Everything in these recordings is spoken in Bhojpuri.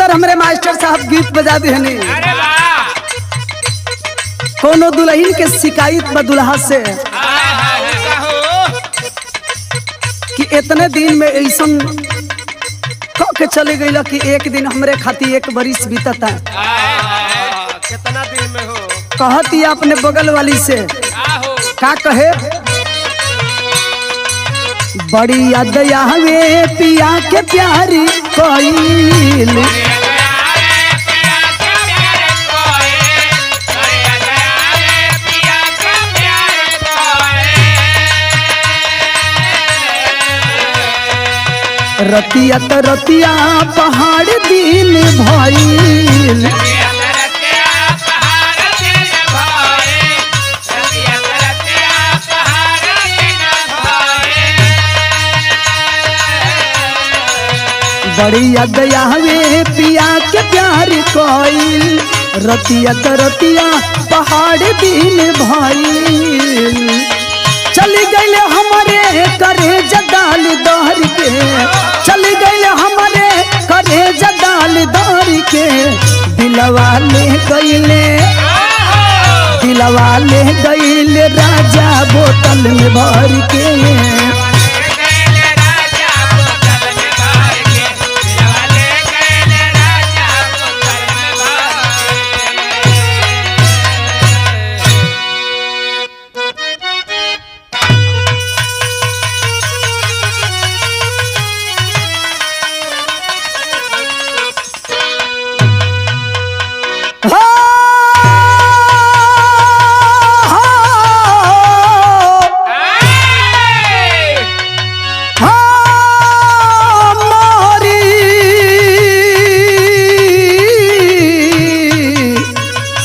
सुंदर हमरे मास्टर साहब गीत बजा देहनी। कोनो दुल्हन के शिकायत बा दुल्हा से कि इतने दिन में ऐसन कह के चले गईला कि एक दिन हमरे खातिर एक बरिस बीतता। कितना दिन में हो कहती अपने बगल वाली से का कहे, बड़ी याद आवे पिया के प्यारी कोइल, रतिया त रतिया पहाड़ दिल भइल, बड़ी याद आवे पिया के प्यार कोइल, रतिया त रतिया पहाड़ दिल भइल, चली गईले हमारे करे जदाल दहर के, चली गईले हमारे करे जदाल दहर के, दिलवा ले गईले राजा बोतल में भर के,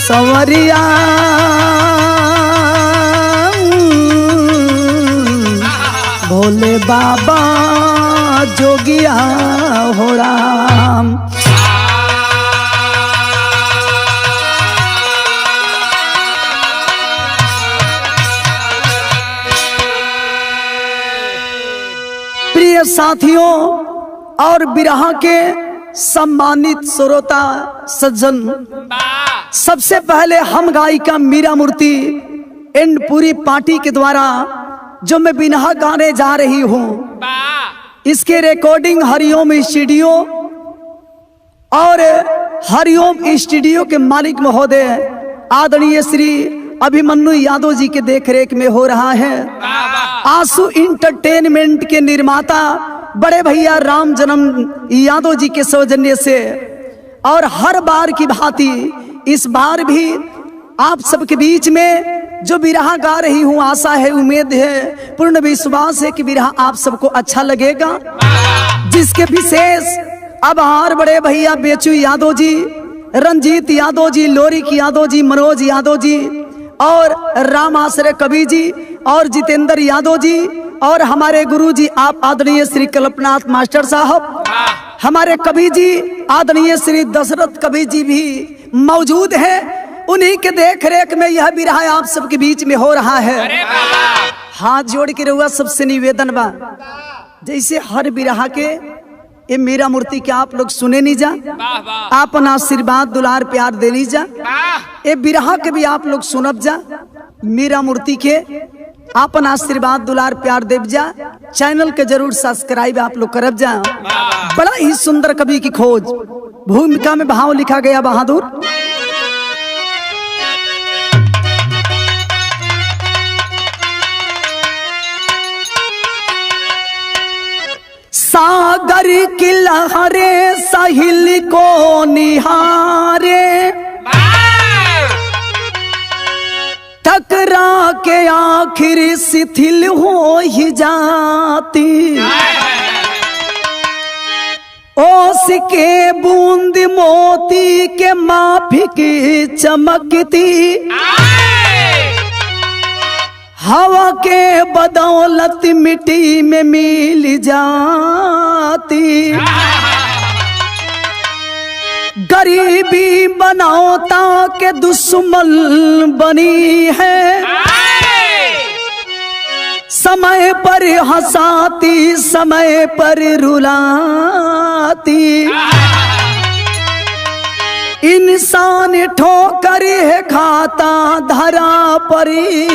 सवरिया भोले बाबा जोगिया हो राम। प्रिय साथियों और बिरहा के सम्मानित श्रोता सज्जन, सबसे पहले हम गायिका मीरा मूर्ति एंड पूरी पार्टी के द्वारा जो मैं बिरहा गाने जा रही हूँ, इसके रिकॉर्डिंग हरिओम स्टूडियो और हरिओम स्टूडियो के मालिक महोदय आदरणीय श्री अभिमन्यु यादव जी के देखरेख में हो रहा है। आंसू इंटरटेनमेंट के निर्माता बड़े भैया राम जन्म यादव जी के सौजन्य से, और हर बार की भांति इस बार भी आप सबके बीच में जो बिरहा गा रही हूँ, आशा है, उम्मीद है, पूर्ण विश्वास है कि बिरहा आप सबको अच्छा लगेगा, जिसके विशेष आभार बड़े भैया बेचू यादव जी, रंजीत यादव जी, लोरिक यादव जी, मनोज यादव जी और राम आश्रय कवि जी और जितेंद्र यादव जी और हमारे गुरु जी आप आदरणीय श्री कल्पनाथ मास्टर साहब, हमारे कवि जी आदरणीय श्री दशरथ कवि जी भी मौजूद हैं। उन्हीं के देख रेख में यह बिरहा आप सबके बीच में हो रहा है। हाथ जोड़ के रहुआ सबसे निवेदन बा, जैसे हर बिरहा के ये मीरा मूर्ति के आप लोग सुने नहीं जा, आपन आशीर्वाद दुलार प्यार दे ली जा, ये बिरहा के भी आप लोग सुनब जा, मीरा मूर्ति के आपन आशीर्वाद दुलार प्यार देव जा, चैनल के जरूर सब्सक्राइब आप लोग करब जा। बड़ा ही सुंदर कवि की खोज, भूमिका में भाव लिखा गया बहादुर। सागर की लहरें साहिल को निहारे, टकरा के आखिर शिथिल हो ही जाती, ओस के बूंद मोती के माफिक चमकती, हवा के बदौलत मिट्टी में मिल जाती, गरीबी बनौता के दुश्मन बनी है, समय पर हंसाती समय पर रुलाती, इंसान ठोकर है खाता धरा परी,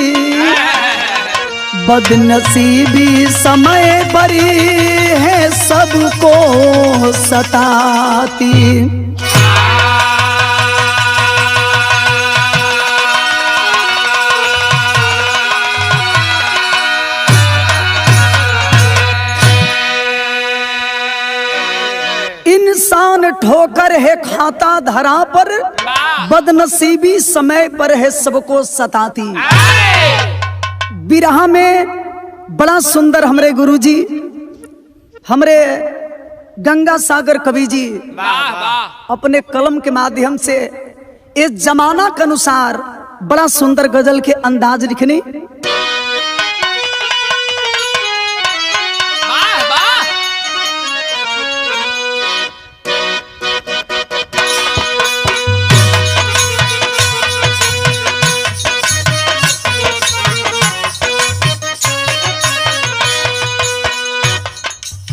बदनसीबी समय बरी है सबको सताती। इंसान ठोकर है खाता धरा पर, बदनसीबी समय पर है सबको सताती। बिरहा में बड़ा सुंदर हमरे गुरुजी, हमरे गंगा सागर कवि जी अपने कलम के माध्यम से इस जमाना के अनुसार बड़ा सुंदर गजल के अंदाज लिखने।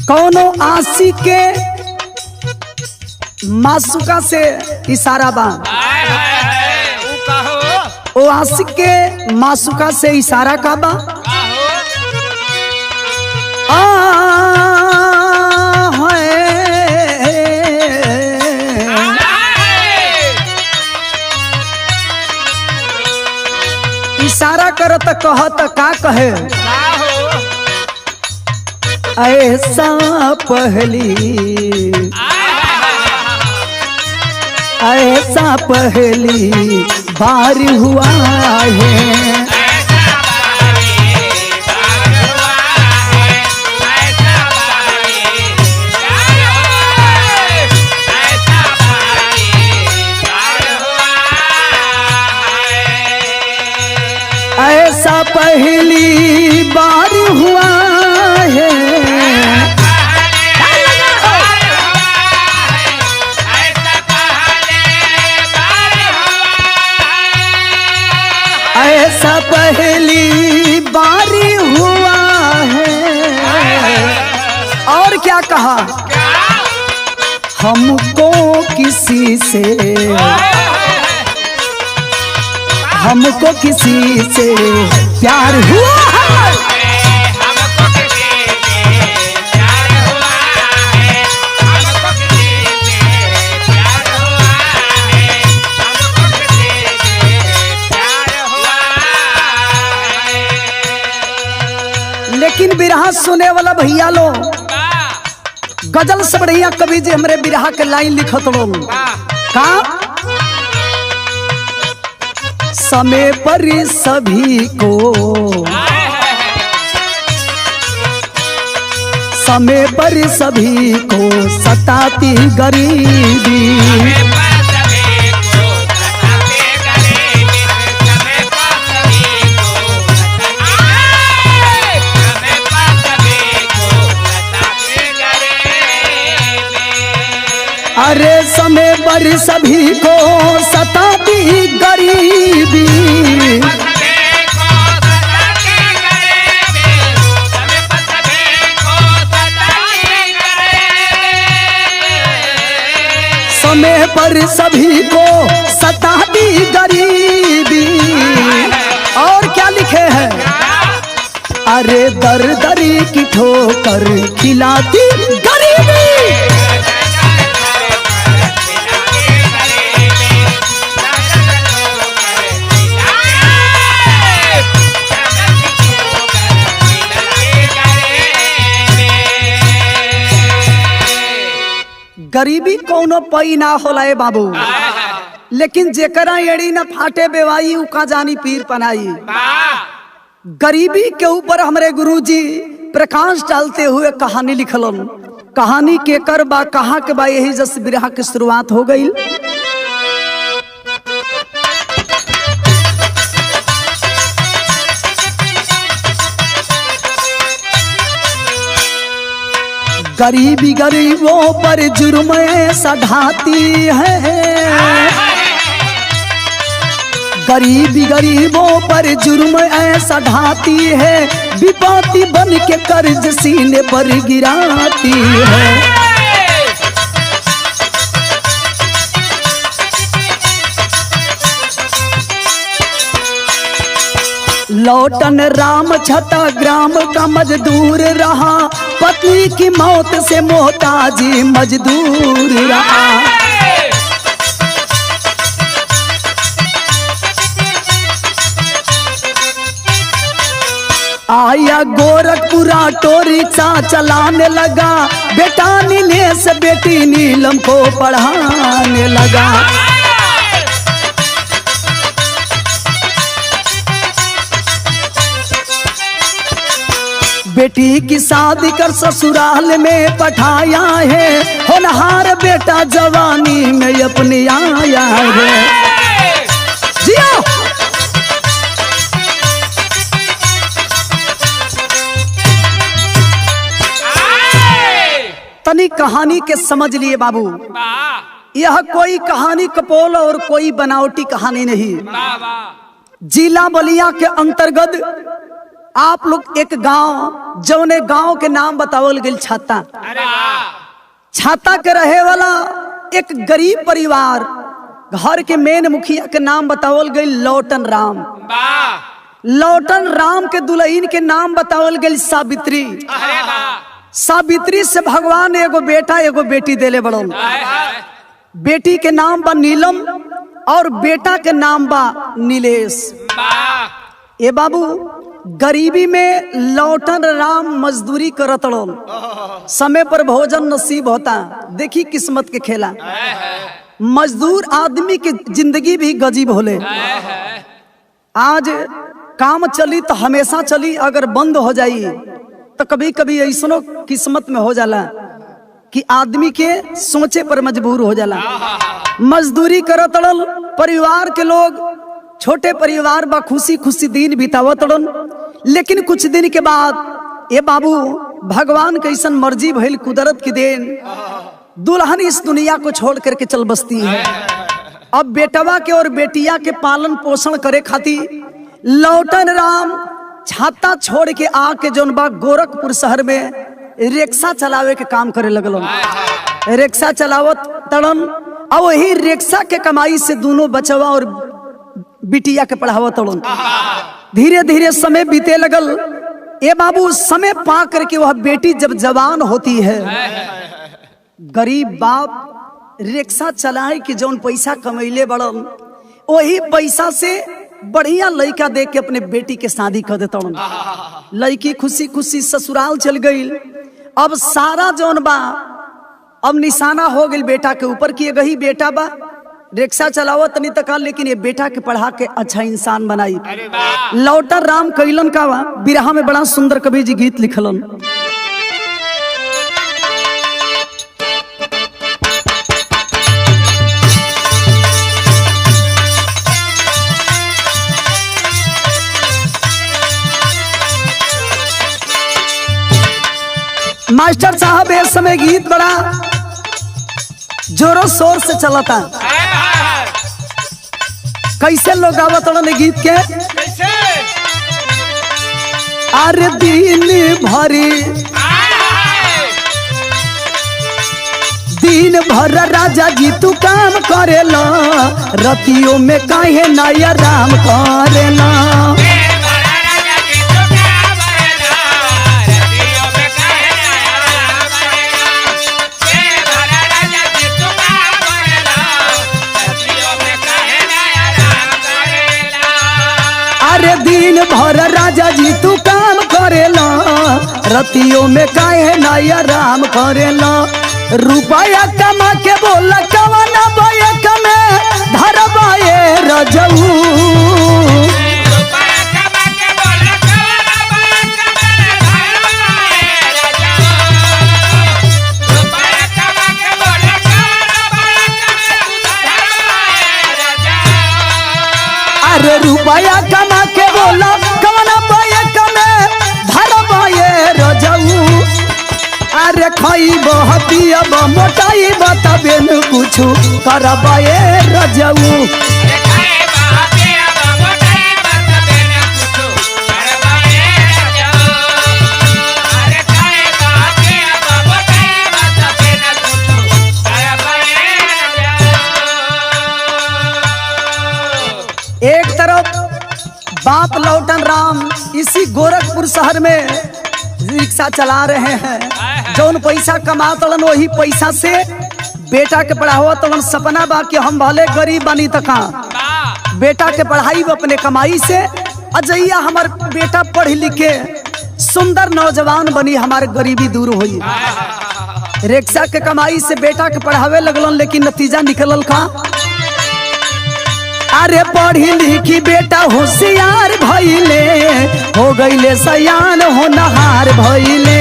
कौनो आशिक के मासूका से इशारा बा, ओ आशिक के मासूका से इशारा का बा। इशारा करत कहत का कहे, ऐसा पहली बार हुआ है। ऐसा पहली बार हुआ है, ऐसा पहली बारी हुआ है। और क्या कहा, हमको किसी से प्यार हुआ है। लेकिन बिरहा सुने वाला भैया लो, गजल से बढ़िया कवि जी हमरे बिरहा के लाइन लिखत लो का, समय पर सभी को सताती गरीबी। अरे समय पर सभी को सताती गरीबी, समय पर सभी को सताती गरीबी। और क्या लिखे हैं, अरे दर दरी की ठोकर खिलाती गरीबी। गरीबी कोनो पई ना होला ए बाबू, लेकिन जेकरा एड़ी न फाटे बेवाई उका जानी पीर पनाई। गरीबी के ऊपर हमरे गुरुजी प्रकाश डालते हुए कहानी लिखलन। कहानी के कर बा कहा के बा, यही जस बिरहा की शुरुआत हो गई। गरीबी गरीबों पर जुर्म ऐसा ढाती है, गरीबी गरीबों पर जुर्म ऐसा ढाती है, विपत्ति बन के कर्ज सीने पर गिराती है। लौटन राम छता ग्राम का मजदूर रहा, पत्नी की मौत से मोहताजी मजदूर रहा। आया गोरखपुरा टो रिक्शा चलाने लगा, बेटा नीलेश बेटी नीलम को पढ़ाने लगा। बेटी की शादी कर ससुराल में पठाया है, होनहार बेटा जवानी में अपनी आया है। जियो तनी कहानी के समझ लिए बाबू, यह कोई कहानी कपोल और कोई बनावटी कहानी नहीं। जिला बलिया के अंतर्गत आप लोग एक गांव, जौने गांव के नाम बतावल गई छाता। छाता के रहे वाला एक गरीब परिवार, घर के मेन मुखिया के नाम बतावल गई लौटन राम। लौटन राम के दुल्हन के नाम बतावल गई सावित्री। सावित्री से भगवान ने एगो बेटा एगो बेटी देले बड़न। बेटी के नाम बा नीलम और बेटा के नाम बा नीलेश। ए बाबू, गरीबी में लौटन राम मजदूरी करत रहो, समय पर भोजन नसीब होता। देखी किस्मत के खेला, मजदूर आदमी की जिंदगी भी गजीब होले। आज काम चली तो हमेशा चली, अगर बंद हो जाई तो कभी कभी ऐसनो किस्मत में हो जाला कि आदमी के सोचे पर मजबूर हो जाला। मजदूरी करत रहो, परिवार के लोग, छोटे परिवार बा खुशी खुशी दिन बितावत रहो। लेकिन कुछ दिन के बाद ये बाबू, भगवान कैसन मर्जी भइल, कुदरत की देन, दुल्हन इस दुनिया को छोड़ करके चल बसती है। अब बेटवा के और बेटिया के पालन पोषण करे खातिर लौटन राम छाता छोड़ के आके जौन बा गोरखपुर शहर में रिक्शा चलावे के काम करे लगलन। रिक्शा चलावत तड़न, और वही रिक्शा के कमाई से दोनों बचवा और बिटिया के पढ़ावत तड़न। धीरे धीरे समय बीते लगल। ए बाबू, समय पा करके वह बेटी जब जवान होती है, गरीब बाप रिक्शा चलाए कि जौन पैसा कमैले बड़न, वही पैसा से बढ़िया लड़का देख के अपने बेटी के शादी कर देता। लड़की खुशी खुशी ससुराल चल गई। अब सारा जौन बा अब निशाना हो गई बेटा के ऊपर कि यही बेटा बा रिक्शा चलावत नहीं तक, लेकिन ये बेटा के पढ़ा के अच्छा इंसान बनाई। लौटन राम कैलन का बा, बिरहा में बड़ा सुंदर कवि जी गीत लिखलन। मास्टर साहब इस समय गीत बड़ा जोरों शोर से चलता। कैसे लोग गावत रहे गीत के? अरे दिन भर राजा जी तू काम करेला, रतियों में काहे नया राम करेला। अरे दिन भर राजा जी तू काम करेला, रतियों में काहे नया राम करेला। रुपया कमा के बोला कवना बैक में धरबाए रजऊ। अरे रुपया कमा के बोला कवना बैक में धरबाए रजऊ। अरे खाइब पियब मोटाइब तबे न कुछ करबाए रजऊ। एक तरफ बाप लौटन राम इसी गोरखपुर शहर में रिक्शा चला रहे हैं। जौन पैसा कमा तलन वही पैसा से बेटा के पढ़ावा तलन। सपना बा कि हम भले गरीब बनी तका बेटा के पढ़ाई अपने कमाई से अजैया हमार बेटा पढ़ लिखे सुंदर नौजवान बनी, हमारे गरीबी दूर हुई। रिक्शा के कमाई से बेटा के पढ़ावे लगलन, लेकिन नतीजा निकलल का अरे पढ़ी लिखी बेटा होशियार भइले, हो गईले सयान होनहार भइले।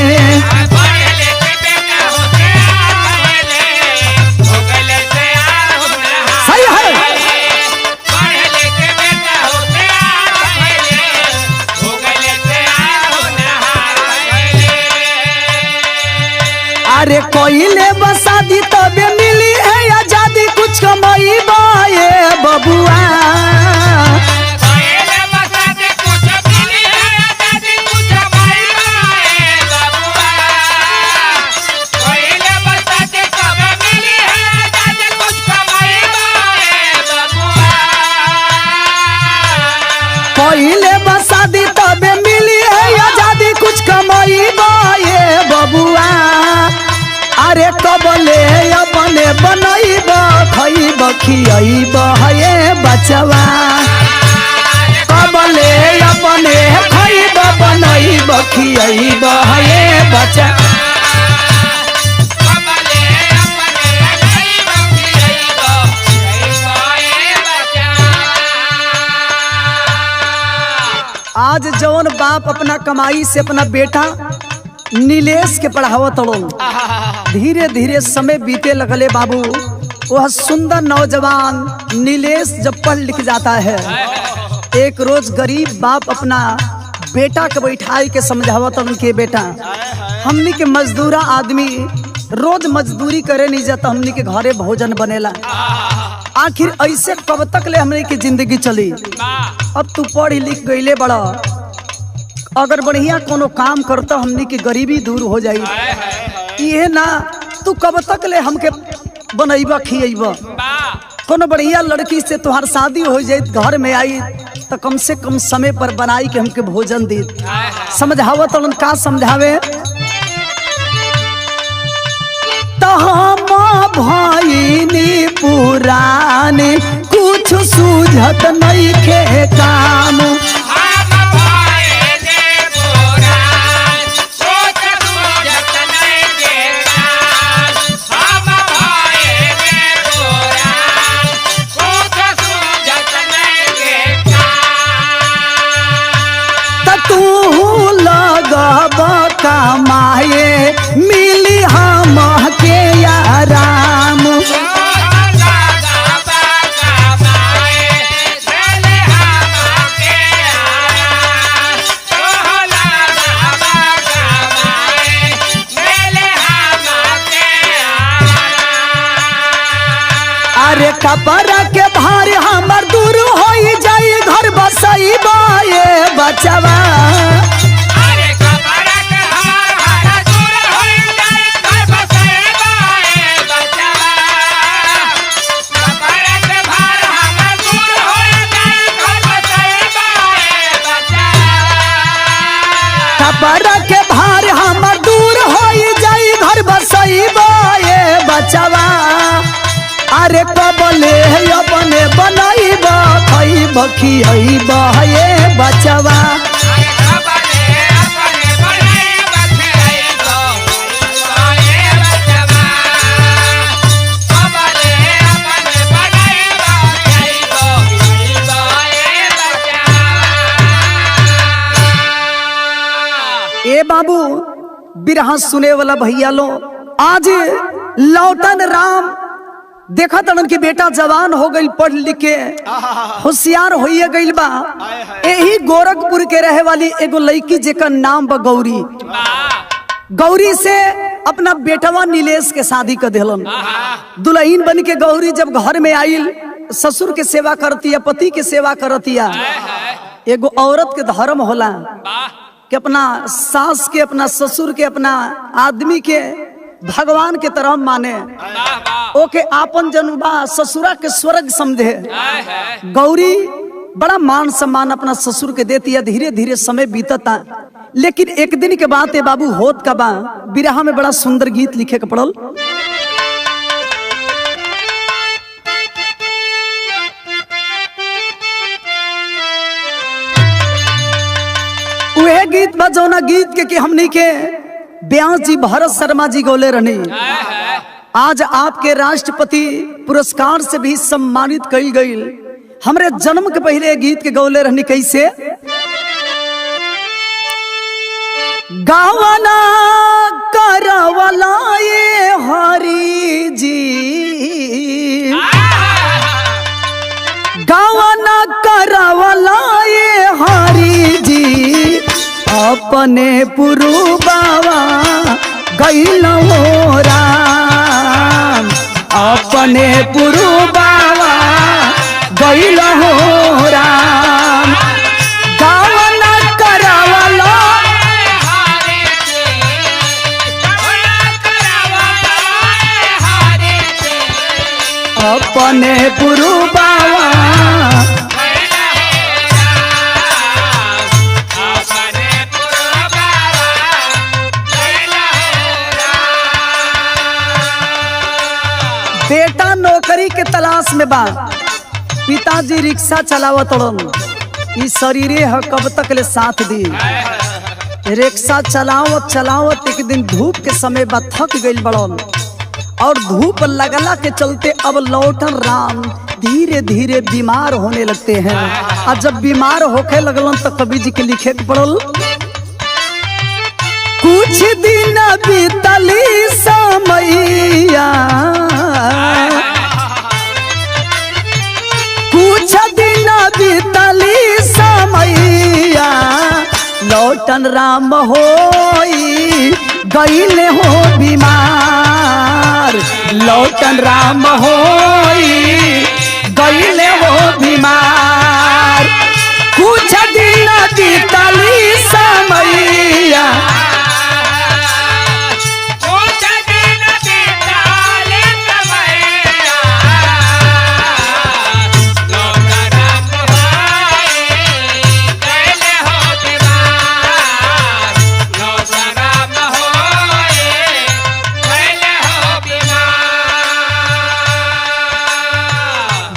सही है। अरे कोइले बसादी तबे मिली है आजादी, कुछ कमाई बाए बबुआ। कोइले बसादी तबे मिली है आजादी, कुछ कमाई बाए बबुआ। अरे कबले अपने बनैब खैब खियैब हे बचवा, कबले अपने खैब बनैब खियैब हे बचवा। आज जौन बाप अपना कमाई से अपना बेटा नीलेश के पढ़ावत तड़ो, धीरे धीरे समय बीते लगले बाबू। वह सुंदर नौजवान नीलेश जब पढ़ लिख जाता है, एक रोज गरीब बाप अपना बेटा के बैठाई के समझावत के बेटा हमनी के मजदूरा आदमी रोज मजदूरी करे नहीं जाता, हमनी के घरे भोजन बनेला। आखिर ऐसे कब तक ले हमनी की जिंदगी चली? अब तू पढ़ लिख गईले बड़ा, अगर बढ़िया कोनो काम करता हमनी की गरीबी दूर हो जाई। ये ना तू कब तक ले हमके बनैबा खियैबा? कोनो बढ़िया लड़की से तुहार शादी हो जाए घर में आई तो कम से कम समय पर बनाई के हमके भोजन दी। समझावत का समझावे तो हम भइनी पुरानी, कुछ सूझत नहीं के काम। कमाए मिली हम के आराम, अरे कपड़ा के भार हमर दूर हो जाई, घर बसई बाए बचवा। कपड़ा के भार हमर दूर हो जाई, घर बसई बाए बचवा। अरे कबले अपने बनैब खैब खियैब हे बचवा। ए बाबू बिरहा सुने वाला भैया लो, आज लौटन राम देखा तड़न की बेटा जवान हो गई, पढ़ लिख के होशियार हो गई बा। यही गोरखपुर के रहे वाली एगो लड़की जेकर नाम बा गौरी। गौरी से अपना बेटवा नीलेश के शादी कर दिलन। दुल्हन बन के गौरी जब घर में आइल, ससुर के सेवा करती है, पति के सेवा करती है। एगो औरत के धर्म होला कि अपना सास के, अपना ससुर के, अपना आदमी के भगवान के तरह माने, ओके आपन जनबा ससुरा के स्वर्ग समझे। गौरी बड़ा मान सम्मान अपना ससुर के देती है। धीरे धीरे समय बीतता, लेकिन एक दिन के बाद बाबू होत का बा बिरहा में बड़ा सुंदर गीत लिखे के पड़ल। वह गीत बा जौना गीत के हमनी के व्यास जी भरत शर्मा जी गौले रहनी। आज आपके राष्ट्रपति पुरस्कार से भी सम्मानित कई गई। हमरे जन्म के पहले गीत के गौले रहनी कैसे? गावना करवला ये हरि जी, गावना करवला ये हरि जी, अपने पुरु बाबा गैल हो राम, अपने पुरु बाबा गैल हो राम। गावना करवला अपने पुरु बाबा बेटा नौकरी के तलाश में बा, पिताजी रिक्शा चलावत ई शरीरे है कब तक ले साथ दी। रिक्शा चलावत चलावत एक दिन धूप के समय बा थक गई बड़न, और धूप लगला के चलते अब लौटन राम धीरे धीरे बीमार होने लगते हैं। और जब बीमार होके लगलन तो कवि जी के लिखे के पड़ल। कुछ दिन बीतली समैया, कुछ दिन बीतली समैया, लौटन राम होई गईले हो बीमार, लौटन राम होई गईले हो बीमार। कुछ दिन बीतली समैया,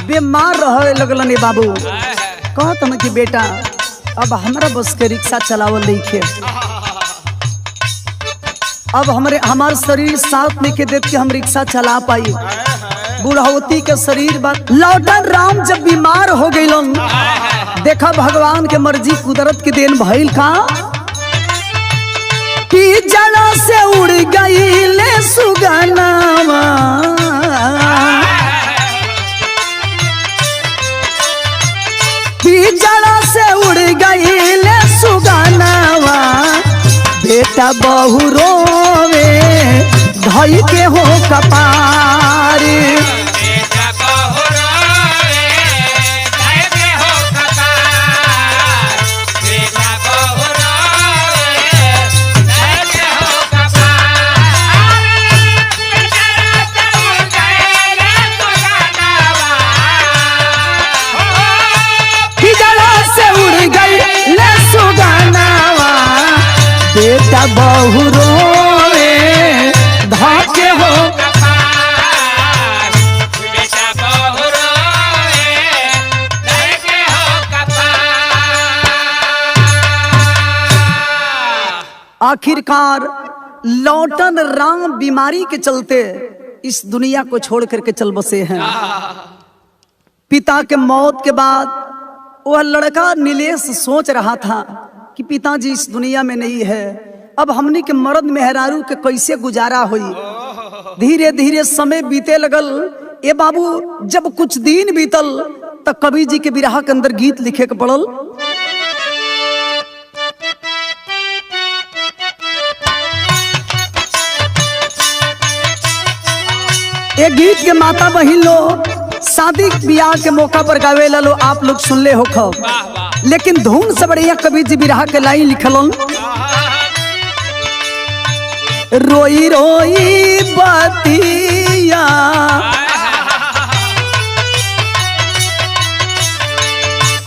बीमार रहे लगलन बाबू। कहत न कि बेटा अब हमरा बस के रिक्शा चलावल नहीं, अब हमार शरीर साथ में के देख के हम रिक्शा चला पाई। बुढ़ौती के शरीर बात। लौटन राम जब बीमार हो गईलन, देखा भगवान के मर्जी कुदरत की देन भइल का पिजड़ा से उड़ गईले सुगनावा, पिजड़ा से उड़ गईले सुगनावा, बेटा बहु रोवे धई के हो कपार, बेटा बहु रोवे धई के हो कपार, बेटा बहु रोवे धई के हो कपार, पिजड़ा से उड़ गईले सुगनावा, बेटा बहु रोवे धाके हो कपार, बेटा बहु रोवे धाके हो कपार। आखिरकार लौटन राम बीमारी के चलते इस दुनिया को छोड़ करके चल बसे हैं। पिता के मौत के बाद वह लड़का नीलेश सोच रहा था कि पिताजी इस दुनिया में नहीं है, अब हमनी के मर्द मेहरारू के कैसे गुजारा हुई। धीरे धीरे समय बीते लगल। ए बाबू जब कुछ दिन बीतल तो कवि जी के बिरहा के अंदर गीत लिखे के पड़ल। एक गीत के माता बहिन लो शादी ब्याह के मौका पर गावे लो आप लोग सुन ले हो खो, लेकिन धुन से बढ़िया कवि जी बिरहा के लाइन लिखलन। रोई रोई बतिया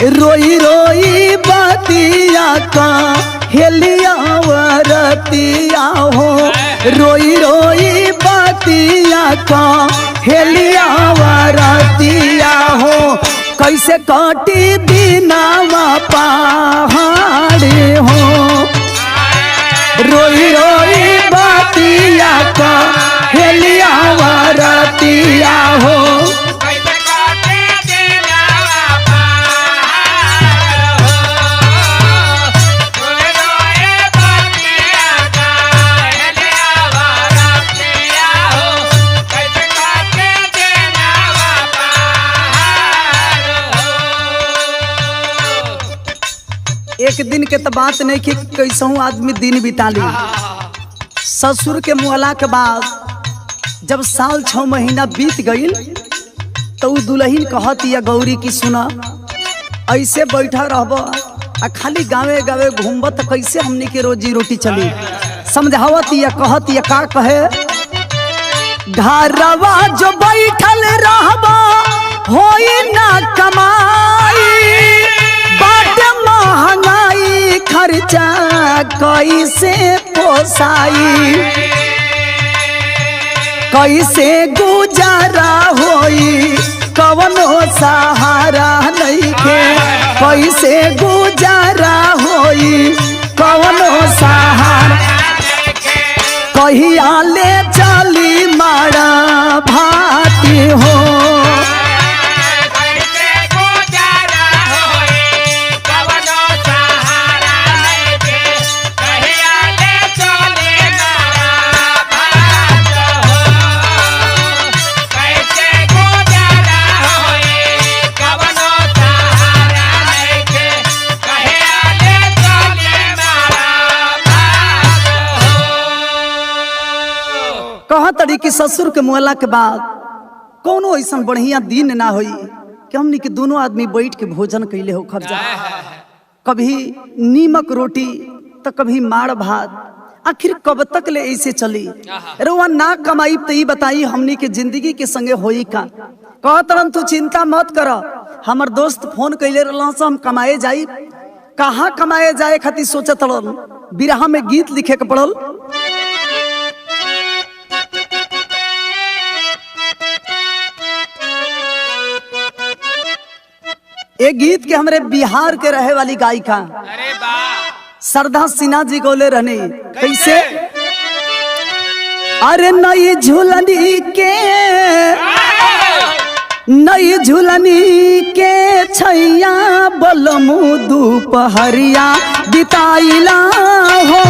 रोई रोई बतिया का हेलिया वरतिया हो, रोई रोई बतिया का हेलिया वरतिया हो, कैसे काटी दीनावा पहाड़ी हो, रोई रोई बतिया का हेलिया वरतिया हो। एक दिन के तो बात नहीं कि कैसहू आदमी दिन बिता ली। ससुर के मुहला के बाद जब साल 6 महीना बीत गई तो दुल्हन कहत या गौरी की सुना ऐसे बैठा रहब आ खाली गावे गावे घूमब तो कैसे हमनी के रोजी रोटी चली। समझावत या कहत या का कहे, घरवा जो बैठल रहबा होई ना कमाई, महंगाई खर्चा कैसे पोसाई, कैसे गुजारा होई कवनो सहारा नहीं के, कैसे गुजारा होई कवनो सहारा, कहिया ले चली मारा भाती हो, तड़ी की ससुर के मुहला के बाद कोनो ऐसा बढ़िया दिन ना होई कि हमनी के दोनों आदमी बैठ के भोजन कैले हो खर्चा, कभी नीमक रोटी तो कभी माड़ भात, आखिर कब तक ले ऐसे चली। रोवा ना कमाई तो ये बताई हमनी के जिंदगी के संगे होई का। कहतरन तू चिंता मत कर, हमर दोस्त फोन कैले रहलन से हम कमाए जाई, कहाँ कमाए जाए खातिर सोचत रहन, बिरहा में गीत लिखे के पड़ल। एक गीत के हमरे बिहार के रहे वाली गायिका श्रद्धा सिन्हा जी गोले रहने कैसे, अरे नई झुलनी के छैया बलमु दोपहरिया बिताइला हो,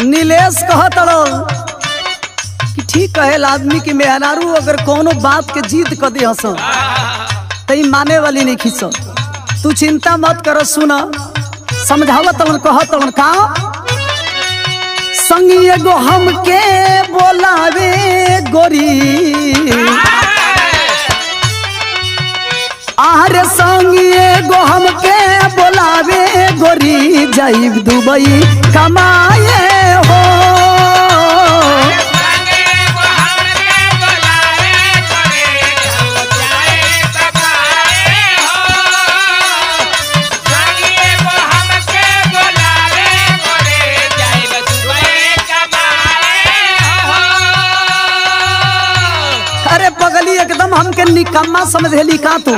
नीलेश कहत कि ठीक है आदमी की मेहरारू अगर कोनो बात के जीत कर दे हस तो माने वाली नहीं खींच, तू चिंता मत कर। सुना समझावत कहत का, संगी एगो हमके बोलावे गोरी, आहरे संगी एगो हमके बोलावे गोरी, जाइब दुबई कमाए हो, अरे एकदम हमके निकम्मा समझेली का तू,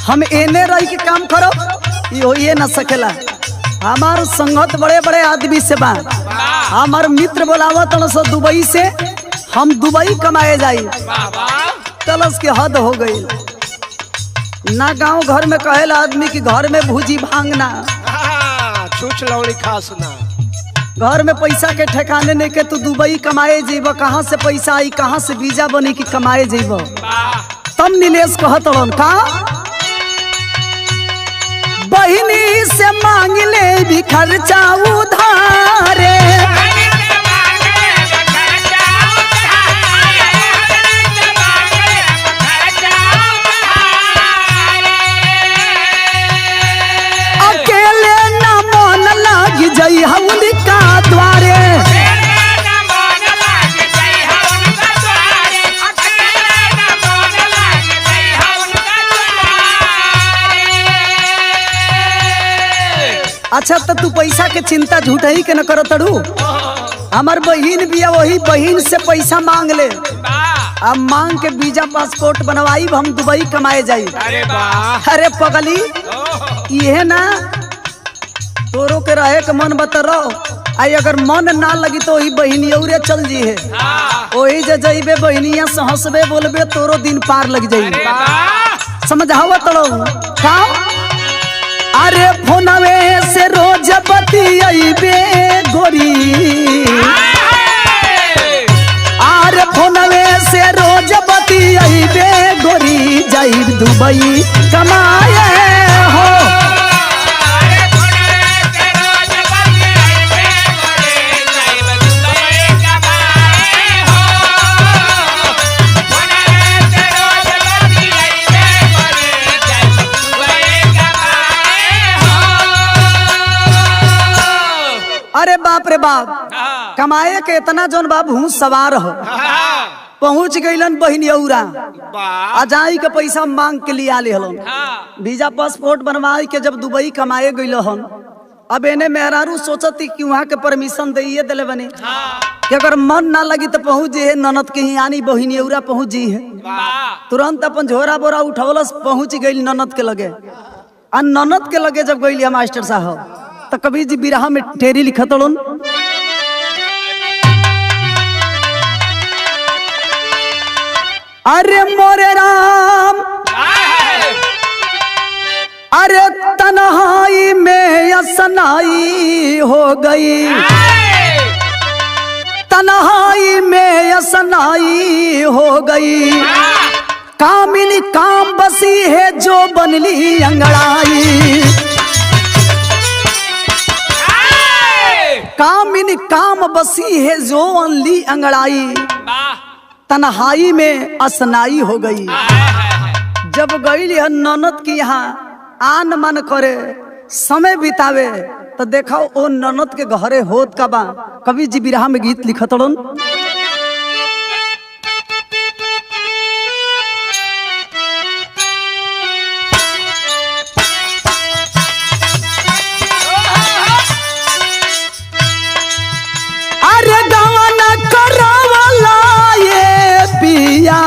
हम एने रही के काम करो ये न सकेला। हमार संगत बड़े बड़े आदमी से बा, हमार मित्र बोलावत सो दुबई से, हम दुबई कमाए जाई, तलस के हद हो गई ना। गांव घर में कहेला आदमी की घर में भूजी भांगना, छूछ लौड़ी खास ना, घर में पैसा के ठिकाने नहीं के तू दुबई कमाए जेब, कहाँ से पैसा आई, कहाँ से वीजा बनी कि कमाए जेब। तब नीलेश कहत का, बहिनी से मांग ले भी खर्चा उधारे, अच्छा तो तू पैसा के चिंता झूठा ही के न करो तड़ू। हमार बहिन बिया, वही बहिन से पैसा मांग ले, अब मांग के वीजा पासपोर्ट बनवाई, हम दुबई कमाए जाई। अरे वाह, अरे पगली ये ना तोरो के रहे के मन बता रहो, आई अगर मन ना लगी तो वही बहिनी और चल जी है, वही जे जइबे बहिनिया से हंसबे बोलबे तोरो दिन पार लग जाई। समझावा तड़ो काम। अरे फोनवे से रोज बतियाइबे गोरी, अरे फोनवे से रोज बतियाइबे गोरी, जाइब दुबई कमाए हो। अरे बाप रे बाप, कमाए के इतना जौन बाबू सवार हो, पहुंच गईलन बहिनियौरा, अजाई के पैसा मांग के लिया ले हलन, वीजा पासपोर्ट बनवाई के जब दुबई कमाए गईल हन। अब एने मेहरारू सोचती कि वहाँ के परमिशन दे दिले बने कि अगर मन ना लगी तो पहुंच जी है ननद के ही, यानी बहिनियौरा पहुंच जी है। तुरंत अपन झोरा बोरा उठवलस, पहुंच गई ननद के लगे। और ननद के लगे जब गई मास्टर साहब तो कभी जी बिरहा में टेरी लिखत हलन, अरे मोरे राम, अरे तन्हाई में असनाई हो गई, तन्हाई में असनाई हो गई, कामिनी काम बसी है जो बनली अंगड़ाई, कामिनी काम बसी है जो बनली अंगड़ाई, तन्हाई में असनाई हो गई। जब गई ननद की यहाँ आन मन करे समय बितावे तो देखो ओ ननद के घरे होत का बा। कवि जी बिरहा में गीत लिखत हलन, अरे गवन करावला ये पिया,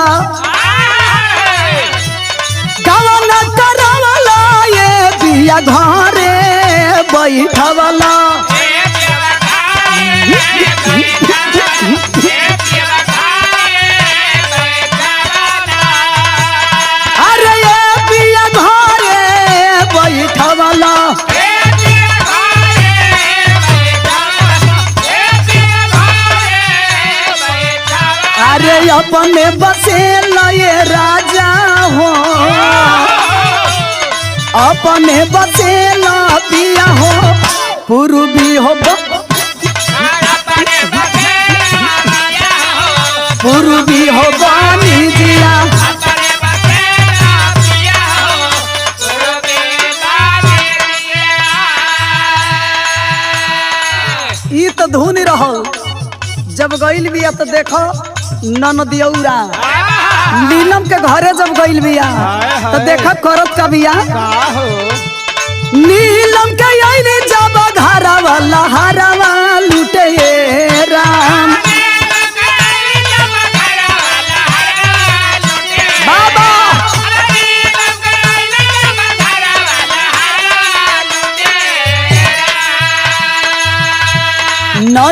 गवन करावला ये पिया, घरे बैठवला, अरे ये पिया घरे बैठवला, अरे अपने बसेला ये राजा हो, अपने बसेला पिया हो, पूर्वी हो पूर्वी हो बानी जिया, ई तो धुन रहो। जब गईल बिया तो देखो ननदियौरा नीलम के घरे जब गईल बिया तो देखो करत का बिया, नीलम के आईने जब घरवा लहरवा लूटे राम, बाबा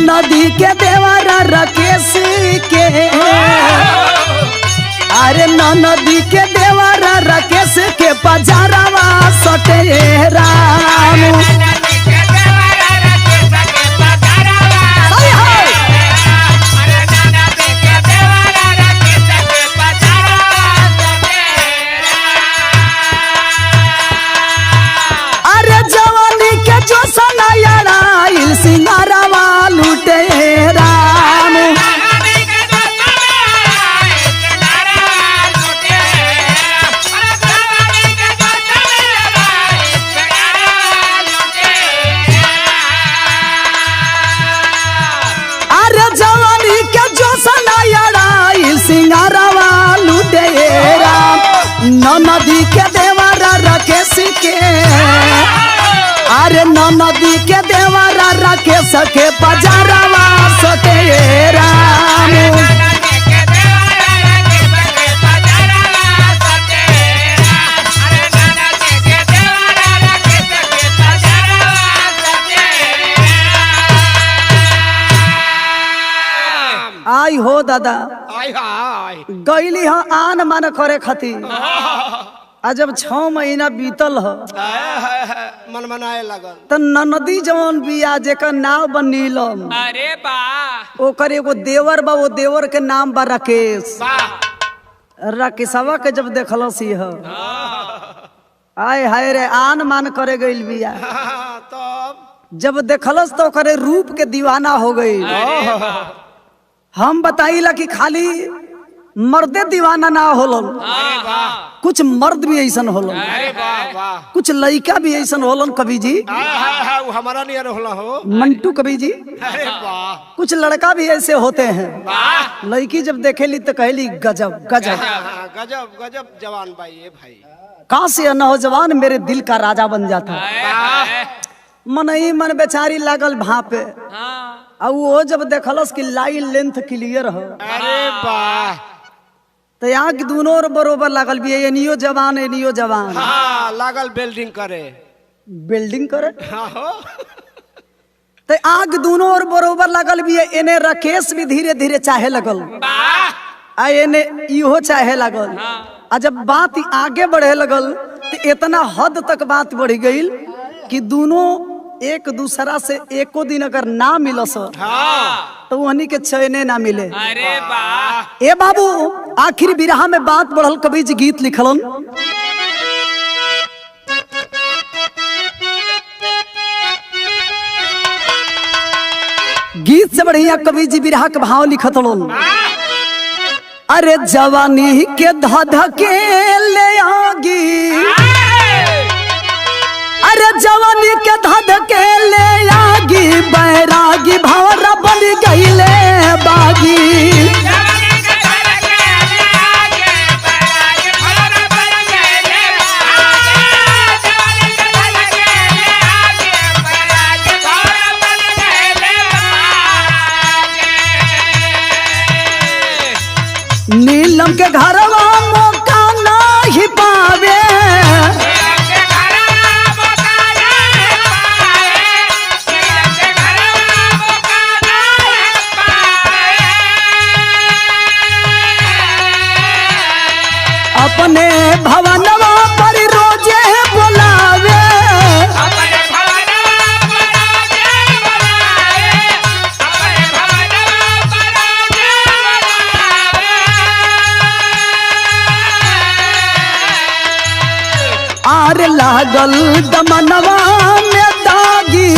नदी के देवरा राकेश के, अरे नदी के देवरा राकेश के पजारवा सटे राम, अरे जवानी के जो सनायरा सिंगारवा लूटे राम, अरे नदी के देवरा रखे सके पजारवा सते राम। आई हो दादा आई हाय गईली ह आन मान करे खातिर आ जब 6 महीना बीतल ह मन मनाए लगल त नदी जवन बिया जेकर नाव बा नीलम। अरे वाह ओकर एगो देवर बा, वो देवर के नाम बा राकेश। वाह राकेशवा के जब देखलस ही ह आय हाय रे आन मान करे गइल बिया। तब जब देखलस तो ओकरे रूप के दीवाना हो गई। हम बताइला कि खाली मर्दे दीवाना ना होलन, कुछ मर्द भी ऐसन होलन, अरे वाह वाह कुछ लड़का भी ऐसन होलन कवि जी, वो हमारा नहीं होला हो। मंटू कवि जी। अरे वाह कुछ लड़का भी ऐसे होते हैं, लड़की जब देखेली तो कहली गजब गजब। गजब गजब जवान भाई ये भाई। कहाँ से नौजवान मेरे दिल का राजा बन जाता। मन ही मन बेचारी लागल भापे। अब वो जब देखलस कि लाइन लेंथ क्लियर हो, अरे वाह तो यहाँ की दोनों ओर बरोबर लागल भी, एनियो जवान एनियो जवान। हाँ लागल बिल्डिंग करे बिल्डिंग करे हाँ हो। तो आग दोनों ओर बरोबर लागल भी, एने राकेश भी धीरे धीरे चाहे लगल आ एने इहो चाहे लगल। आ जब बात आगे बढ़े लगल तो इतना हद तक बात बढ़ गई कि दोनों एक दूसरा से एको दिन अगर ना मिलस तो वहनी के चैने ना मिले। अरे वाह ए बाबू आखिर बिरहा में बात बढ़ल, कवि जी गीत लिखलन। गीत से बढ़िया कवि जी बिरहा के भाव लिखतलन। अरे जवानी के धधके ले आगी, अरे जवानी के धधके ले आगी, बैरागी भंवरा बन गईले बागी। नीलम के घरवा मौका नहीं पावे, अपने भवनवा पर रोजे बुलावे। आर लागल दमनवा में दागी,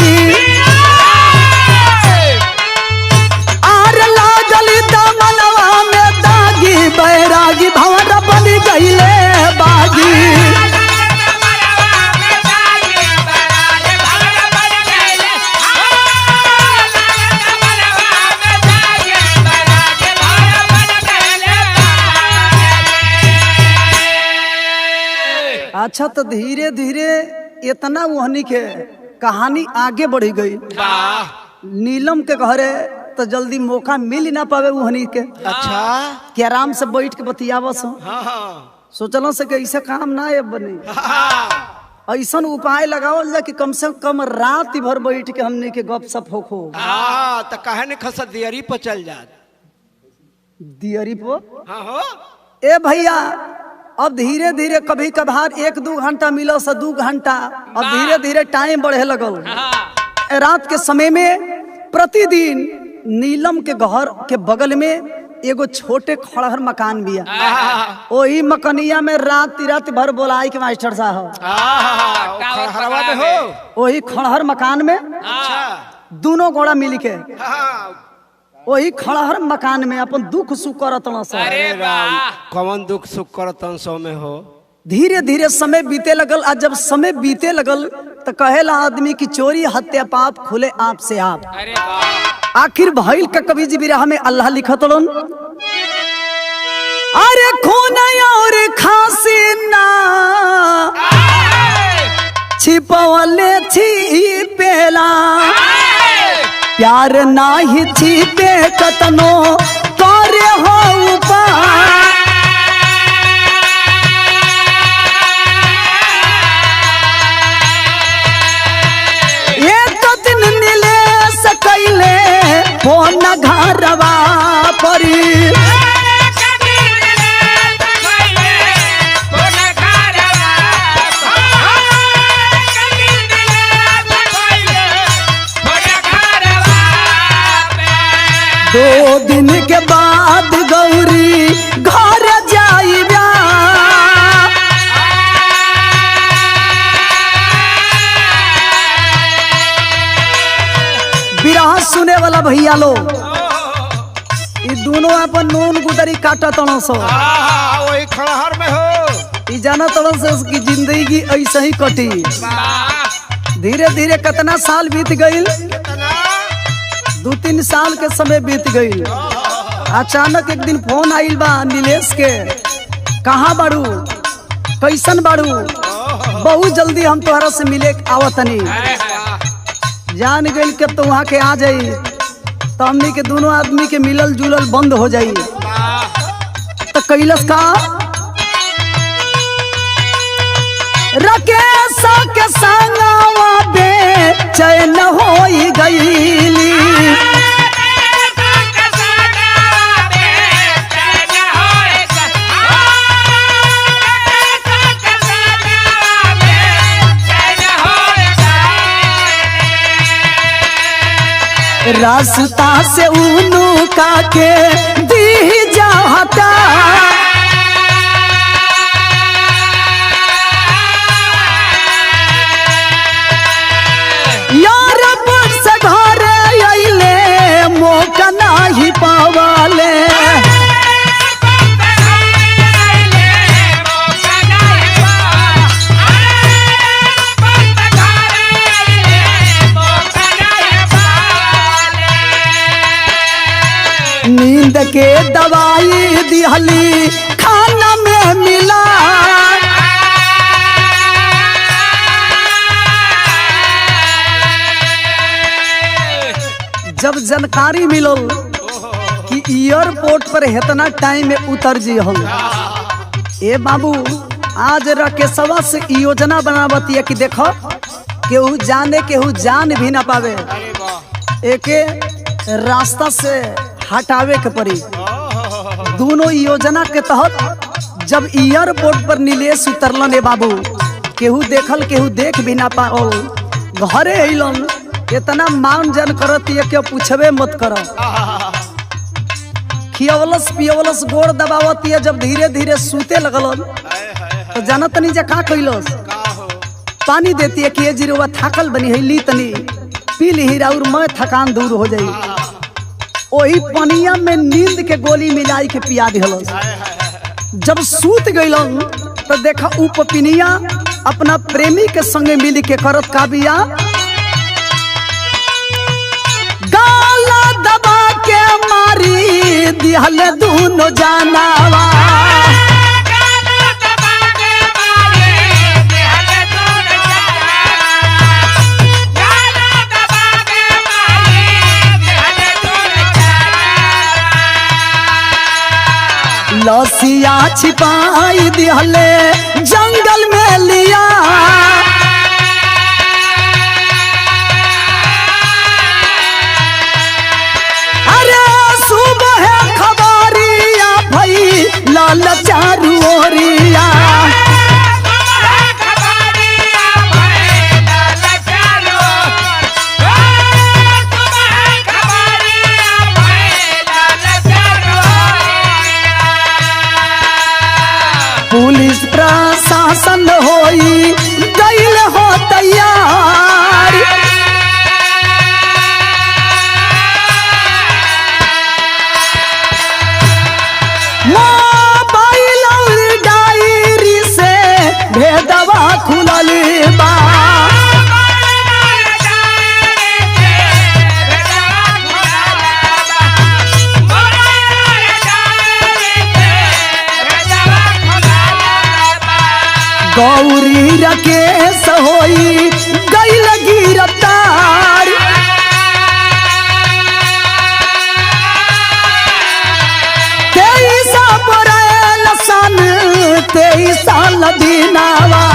आर लागल दमनवा में दागी, बैरागी भंवरा बन गईले बागी। अच्छा तो धीरे धीरे इतना वहनी के कहानी आगे बढ़ी गई। नीलम के घरे तो जल्दी मौका मिल ही ना पावे वहनी के। अच्छा कि आराम से बैठ के बतियावस। हाँ सोचल से कि ऐसा काम ना है बने, ऐसा उपाय लगावल जाए कि कम से कम रात भर बैठ के हमने के गप सप हो। हाँ तो कहे न खस दियरी पर चल जात दियरी पो हाँ हो। ए भैया अब धीरे धीरे कभी कभार 1-2 घंटा मिलो से 2 घंटा, अब धीरे धीरे टाइम बढ़े लगल। रात के समय में प्रतिदिन नीलम के घर के बगल में एगो छोटे खड़हर मकान बिया। वही मकनिया में रात भर बोलाई के मास्टर साहब खड़हरवा में हो। वही खड़हर मकान में दोनों गोड़ा मिल के वही खड़हर मकान में अपन दुख सुख करत न। अरे वाह कौन दुख सुख करतन सो में हो। धीरे धीरे समय बीते लगल। आज जब समय बीते लगल तो कहेला आदमी की चोरी हत्या पाप खुले आप से आप। अरे वाह आखिर भइल का कवि जी बिरहा में अल्लाह लिखतलन। अरे खून और खांसी ना छिपवले छिपेला प्यार नाही छिपे कतनो करे हो उपाय एक दिन मिले सकैले फोन घरवा परी दो दिन के बाद गौरी घर जाइबा बिरहा सुने वाला भैया लो ये दोनों अपन नून गुदरी काटा तड़ो सो वही खड़हर में हो ये जाना तड़ो से उसकी जिंदगी ऐसे ही कटी धीरे धीरे कितना साल बीत गई 2-3 साल के समय बीत गई अचानक एक दिन फोन आइल बा नीलेश के कहाँ बाड़ू कैसन बाड़ू बहुत जल्दी हम तोहरा से मिले आवतनी जान गई के तो वहाँ के आ जाई तो हमनी के दोनों आदमी के मिलल जुलल बंद हो जाई तो कैलस का राकेश के संगवा बेचैन होई गईली रास्ता से उनु का के दी जाता यार से घर अइले मौका नहीं पावाले नींद के दवाई दिहली खाना में मिला जब जानकारी मिलल कि एयरपोर्ट पर इतना टाइम में उतर जी हम ए बाबू आज राकेशवा से योजना बनावती है कि देखो केहू जाने केहू जान भी ना पावे एके रास्ता से हटावे के पड़ी दोनों योजना के तहत जब एयरपोर्ट पर नीलेश उतरलन ए बाबू केहू देखल केहू देख भी ना पाओ घरे अइलन इतना मान जन करती है कि पूछबे मत कर खियवलस पियवलस गोड़ दबावती है जब धीरे धीरे सूते लगलन तो जानत नहीं जा का कैलस पानी देती है कि ये जीरो थाकल बनी है ली तनी पी ली और मैं थकान दूर हो जाई वही पनिया में नींद के गोली मिलाई के पिया दिहलस जब सूत गइलन तो देखा उ पपिनिया अपना प्रेमी के संगे मिल के करत का बिया गाला दबा के मारी दिहल दोनों जानावा लसिया छिपाई दिहले जंगल में लिया अरे सुबह खबरिया भई लाल चारू ओरिया पुलिस प्रशासन होई गइल हो तैयार मोबाइल और डायरी से भेदवा खुलल बा गौरी राकेश होई गई लगी रफ्तार। तेईसा परेल सन तेईसा लदीनावा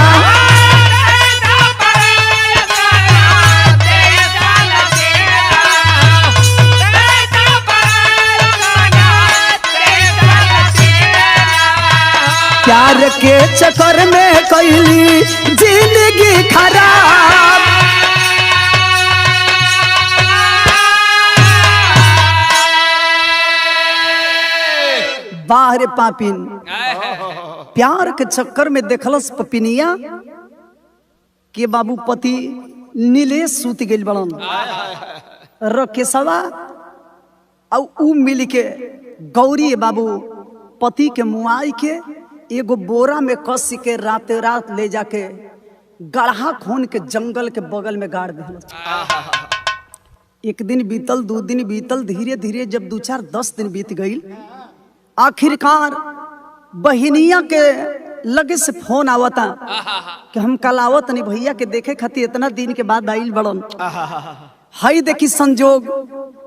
प्यार के चक्कर में कैली जिंदगी खराब। बाहर पापिन प्यार के चक्कर में देखलस पपिनिया के बाबू पति नीलेश सूत गइल बड़न रकेशवा और ऊ मिल के गौरी बाबू पति के मुआई के एगो बोरा में कस के राते रात ले जाके गढ़ा खून के जंगल के बगल में गाड़ दिल। एक दिन बीतल, 2 दिन बीतल, धीरे धीरे जब 2, 4, 10 दिन बीत गई, आखिरकार बहिनिया के लगे से फोन आवता कि हम कल आवत नहीं भैया के देखे खातिर इतना दिन के बाद आइल बड़न। हाई देखी संजोग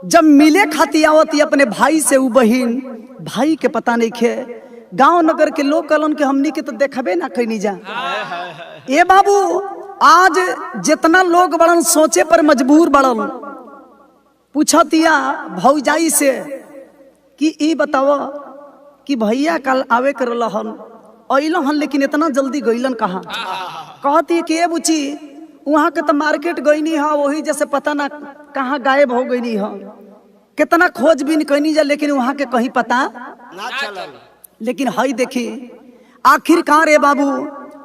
जब मिले खातिर आवत अपने भाई से, उ बहिन भाई के पता नहीं खे, गांव नगर के लोग कहलन के हमनी के तो देखबे ना कहीं जा। ए बाबू आज जितना लोग बड़न सोचे पर मजबूर बड़न। पूछतिया भौजाई से कि ई बताओ कि भैया कल आवे कर रहन अइलन हन लेकिन इतना जल्दी गइलन कहाँ? कहती कि ए बुची वहाँ के तो मार्केट गईनी है, वही जैसे पता ना कहाँ गायब हो गईनी है। कितना खोजबीन कईनी जा लेकिन वहाँ के कहीं पता ना चलल। लेकिन हई देखी आखिरकार ए बाबू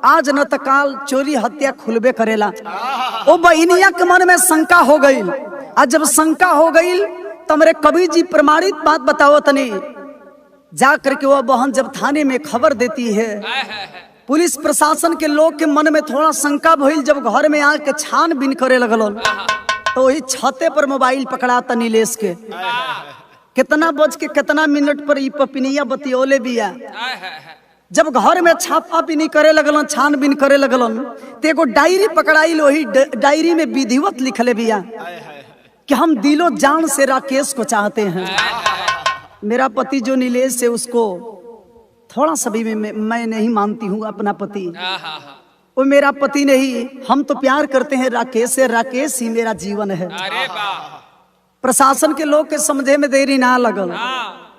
आज न त काल चोरी हत्या खुलबे करेला। ओ बहिनिया के मन में शंका हो गई। आज जब शंका हो गई तो मेरे कवि जी प्रमाणित बात बताओ तनी। जा करके वो बहन जब थाने में खबर देती है, पुलिस प्रशासन के लोग के मन में थोड़ा शंका भइल। जब घर में आके छानबीन करे लगल तो वही छते पर मोबाइल पकड़ाता नीलेश के। कितना बज के कितना मिनट पर ई पपिनिया बतियोले बिया। जब घर में छापा बीनी करे लगलन, छानबीन करे लगलन, तो एगो डायरी पकड़ाइल। वही डायरी में विधिवत लिखले बिया कि हम दिलो जान से राकेश को चाहते हैं। मेरा पति जो नीलेश है उसको थोड़ा सा भी मैं नहीं मानती हूँ अपना पति। वो मेरा पति नहीं, हम तो प्यार करते हैं राकेश से, राकेश ही मेरा जीवन है। प्रशासन के लोग के समझे में देरी ना लगल।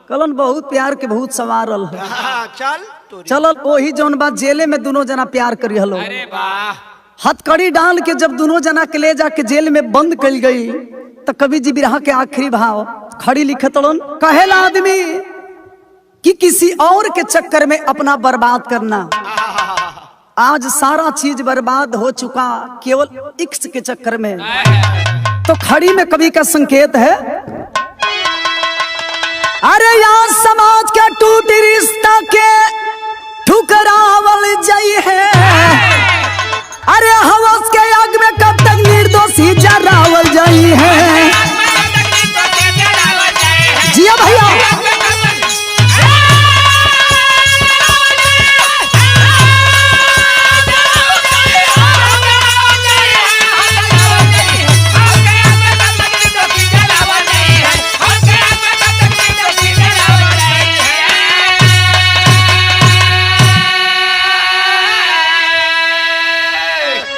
कलन बहुत प्यार के बहुत सवारल है। चल वही जौन बात जेले में दोनों जना प्यार करी हलो। हथकड़ी डाल के जब दोनों जना के ले जाके जेल में बंद कल गई तो कवि जी बिरहा के आखिरी भाव खड़ी लिखतलन। कहेला आदमी कि किसी और के चक्कर में अपना बर्बाद करना। आज सारा चीज बर्बाद हो चुका केवल इश्क के चक्कर में। तो खड़ी में कवि का संकेत है, अरे यार समाज का टूट रिश्ता के ठुकरावल जाई है। अरे हवस के आग में कब तक निर्दोषी जरावल जाई है। जिया भैया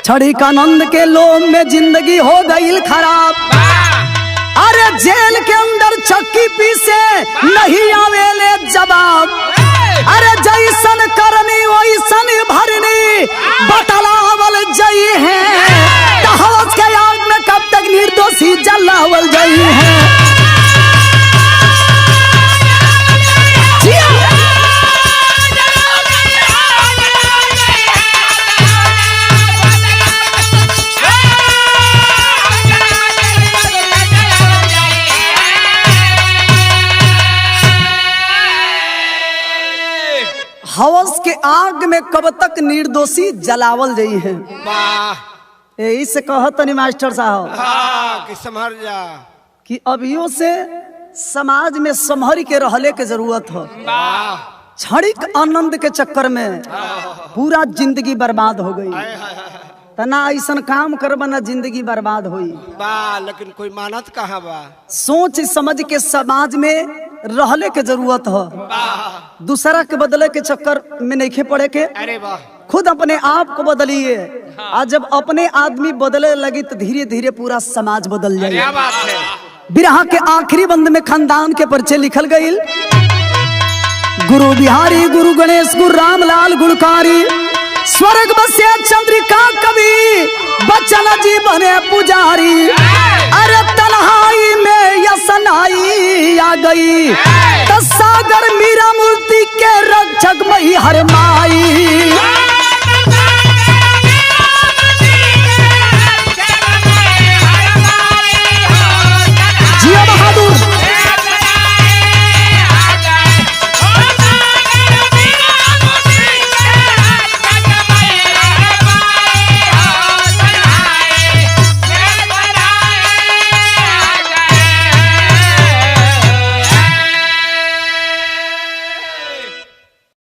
छड़ी का आनंद के लोम में जिंदगी हो गई खराब। अरे जेल के अंदर चक्की पीसे नहीं आवेले जवाब। अरे जैसन करनी वैसन भरनी बतलावल जाई है। हवस के आग में कब तक निर्दोषी जलावल जाई है। हवस के आग में कब तक निर्दोषी जलावल जाई है। यही से कहत नहीं मास्टर साहब कि संभर जा कि अभियों से समाज में संभर के रहले के जरूरत हो। क्षणिक आनंद के चक्कर में पूरा जिंदगी बर्बाद हो गई। तना ऐसन काम करबा ना जिंदगी बर्बाद होई। बा लेकिन कोई मानत कहाँ बा। सोच समझ के समाज में रहले के जरूरत हो, दूसरा के बदले के चक्कर में नहीं पड़े के। अरे वाह, खुद अपने आप को बदलिए। आज जब अपने आदमी बदले लगी तो धीरे धीरे पूरा समाज बदल क्या जाए। बात है। बिरहा के आखिरी बंद में खानदान के परिचय लिखल गई। गुरु बिहारी, गुरु गणेश, गुरु रामलाल गुणकारी, स्वर्ग बसे चंद्रिका कवि, बच्चन जी बने पुजारी। अरे तन्हाई में यसनाई आ गई, तो सागर मीरा मूर्ति के रक्षक मई हर माई।